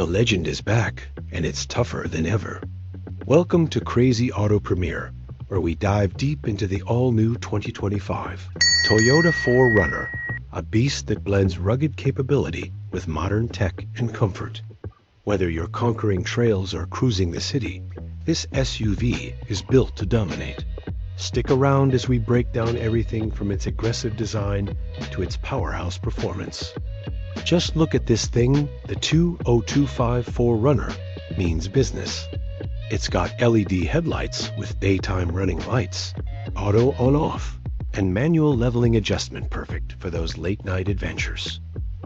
The legend is back, and it's tougher than ever. Welcome to Crazy Auto Premiere, where we dive deep into the all-new 2025 Toyota 4Runner, a beast that blends rugged capability with modern tech and comfort. Whether you're conquering trails or cruising the city, this SUV is built to dominate. Stick around as we break down everything from its aggressive design to its powerhouse performance. Just look at this thing. The 2025 4Runner means business. It's got LED headlights with daytime running lights, auto on-off, and manual leveling adjustment, perfect for those late-night adventures.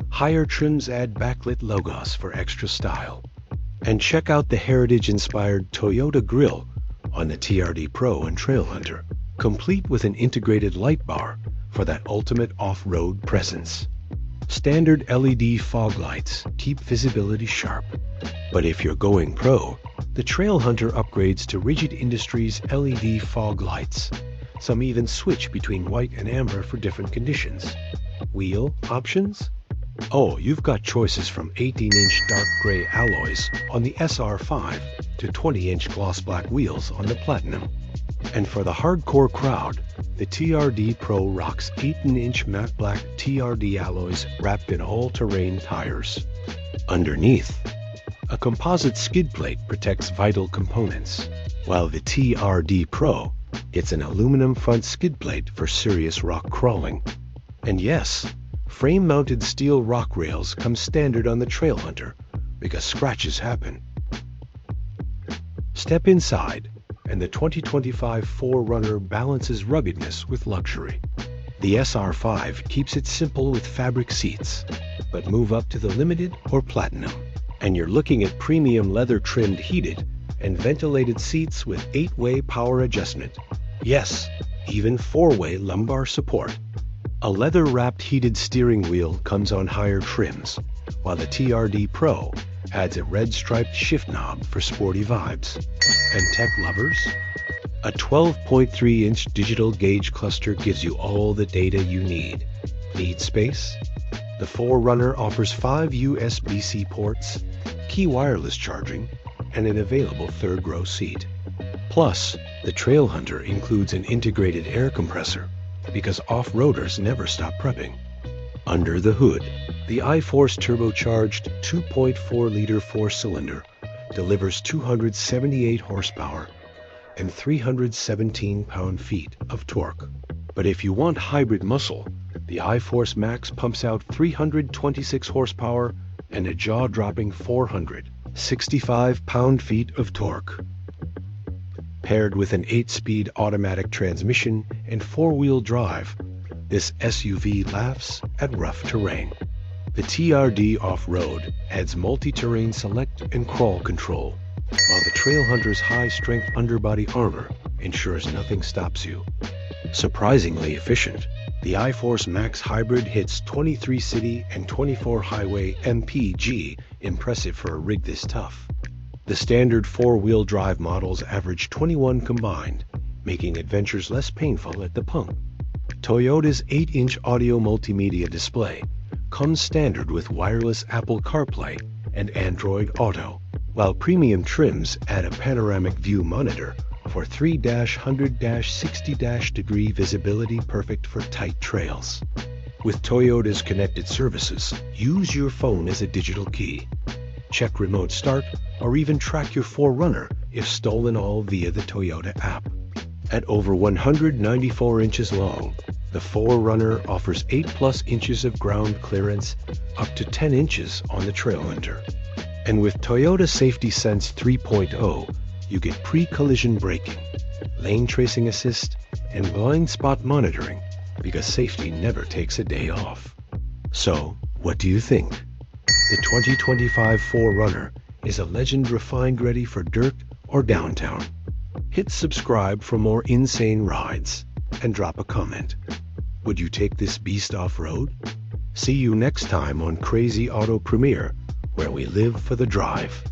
Higher trims add backlit logos for extra style. And check out the heritage-inspired Toyota grille on the TRD Pro and Trailhunter, complete with an integrated light bar for that ultimate off-road presence. Standard LED fog lights keep visibility sharp. But if you're going pro, the Trailhunter upgrades to Rigid Industries LED fog lights. Some even switch between white and amber for different conditions. Wheel options? Oh, you've got choices from 18-inch dark gray alloys on the SR5 to 20-inch gloss black wheels on the Platinum. And for the hardcore crowd, the TRD Pro rocks 18-inch matte black TRD alloys wrapped in all-terrain tires. Underneath, a composite skid plate protects vital components, while the TRD Pro gets an aluminum front skid plate for serious rock crawling. And yes, frame-mounted steel rock rails come standard on the Trailhunter because scratches happen. Step inside, and the 2025 4Runner balances ruggedness with luxury. The SR5 keeps it simple with fabric seats, but move up to the Limited or Platinum, and you're looking at premium leather-trimmed heated and ventilated seats with 8-way power adjustment. Yes, even 4-way lumbar support. A leather-wrapped heated steering wheel comes on higher trims, while the TRD Pro adds a red-striped shift knob for sporty vibes. And tech lovers? A 12.3-inch digital gauge cluster gives you all the data you need. Need space? The 4Runner offers 5 USB-C ports, key wireless charging, and an available third-row seat. Plus, the Trailhunter includes an integrated air compressor, because off-roaders never stop prepping. Under the hood, the iForce turbocharged 2.4-liter 4-cylinder delivers 278 horsepower and 317 pound-feet of torque. But if you want hybrid muscle, the iForce Max pumps out 326 horsepower and a jaw-dropping 465 pound-feet of torque. Paired with an 8-speed automatic transmission and 4-wheel drive, this SUV laughs at rough terrain. The TRD Off-Road adds multi-terrain select and crawl control, while the Trailhunter's high-strength underbody armor ensures nothing stops you. Surprisingly efficient, the iForce Max Hybrid hits 23 city and 24 highway mpg, impressive for a rig this tough. The standard 4-wheel drive models average 21 combined, making adventures less painful at the pump. Toyota's 8-inch audio multimedia display comes standard with wireless Apple CarPlay and Android Auto, while premium trims add a panoramic view monitor for 3-100-60-degree visibility, perfect for tight trails. With Toyota's connected services, use your phone as a digital key. Check remote start or even track your 4Runner if stolen, all via the Toyota app. At over 194 inches long, the 4Runner offers 8+ inches of ground clearance, up to 10 inches on the Trailhunter. And with Toyota Safety Sense 3.0, you get pre-collision braking, lane tracing assist, and blind spot monitoring, because safety never takes a day off. So, what do you think? The 2025 4Runner is a legend refined, ready for dirt or downtown. Hit subscribe for more insane rides, and drop a comment. Would you take this beast off-road? See you next time on Crazy Auto Premiere, where we live for the drive.